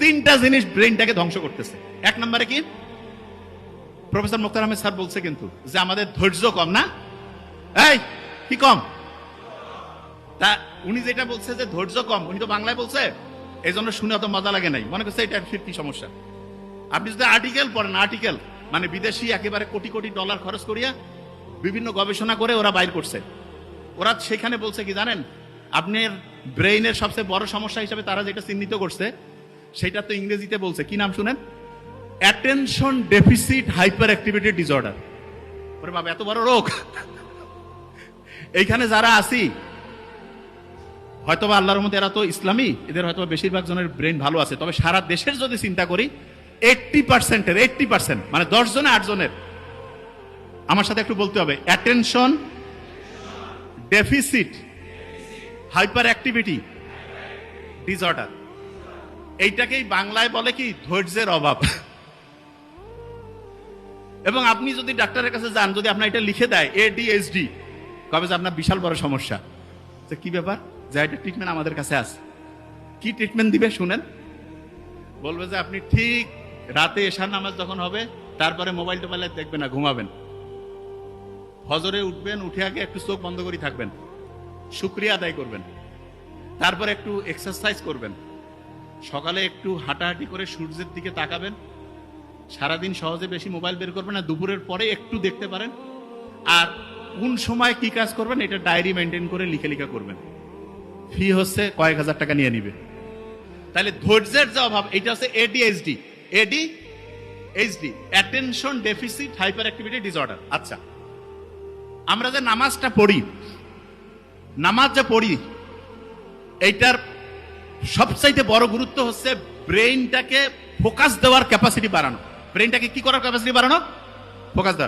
তিনটা জিনিস ব্রেনটাকে ধ্বংস করতেছে। এক নম্বরে কি, প্রফেসর মুক্তার আহমেদ স্যার বলছে কিন্তু যে আমাদের ধৈর্য কম না। এই কি কম? তা উনি যেটা বলছে যে ধৈর্য কম, উনি তো বাংলায় বলছে, এই জন্য শুনে অত মজা লাগে নাই, মনে করছে এটা কি সমস্যা। আপনি যদি আর্টিকেল পড়েন, আর্টিকেল মানে বিদেশি একেবারে কোটি কোটি ডলার খরচ করিয়া বিভিন্ন গবেষণা করে ওরা বাইর করছে, ওরা সেখানে বলছে কি জানেন, আপনার ব্রেইনের সবচেয়ে বড় সমস্যা হিসেবে তারা যেটা চিহ্নিত করছে সেটা তো ইংরেজিতে বলছে, কি নাম শুনেন? Attention deficit hyperactivity disorder. ওরে বাবা, এত বড় রোগ! এইখানে যারা আছি হয়তোবা আল্লাহর মধ্যে, এরা তো ইসলামী, এদের হয়তো বেশিরভাগ জনের ব্রেন ভালো আছে, তবে সারা দেশের যদি চিন্তা করি 80% মানে 10 জনে 8 জনের, আমার সাথে একটু বলতে হবে, attention deficit hyperactivity disorder. এইটাকেই বাংলায় বলে কি, ধৈর্যের অভাব। এবং আপনি যদি ডাক্তারের কাছে যান, যদি আপনার এটা লিখে দেয় ADHD, কবে যে আপনার বিশাল বড় সমস্যা। কি ব্যাপার, যে এটা ট্রিটমেন্ট আমাদের কাছে আছে। কি ট্রিটমেন্ট দিবে শুনেন? বলবে যে আপনি ঠিক রাতে এশার নামাজ যখন হবে তারপরে মোবাইল টোবাইল দেখবেন না, ঘুমাবেন, ফজরে উঠবেন, উঠে আগে একটু চোখ বন্ধ করে থাকবেন, শুকরিয়া আদায় করবেন, তারপরে একটু এক্সারসাইজ করবেন, সকালে একটু হাঁটাহাঁটি করে সূর্যের দিকে তাকাবেন, সারাদিন সহজে বেশি মোবাইল বের করবেন না, দুপুরের পরে একটু দেখতে পারেন, আর কোন সময় কি কাজ করবেন এটা ডায়েরি মেনটেন করে লিখে লিখে করবেন। ফি হচ্ছে কয়েক হাজার টাকা নিয়ে নিবে। তাহলে ধৈর্যের যে অভাব, এটা হচ্ছে ADHD, attention deficit hyperactivity disorder. আচ্ছা, আমরা যে নামাজটা পড়ি, নামাজ যে পড়ি, এইটার সবচাইতে বড় গুরুত্ব হচ্ছে ব্রেইনটাকে ফোকাস দেওয়ার ক্যাপাসিটি বাড়ানো। ব্রেইনটাকে কি করার ক্যাপাসিটি বাড়ানো? ফোকাস দেওয়ার।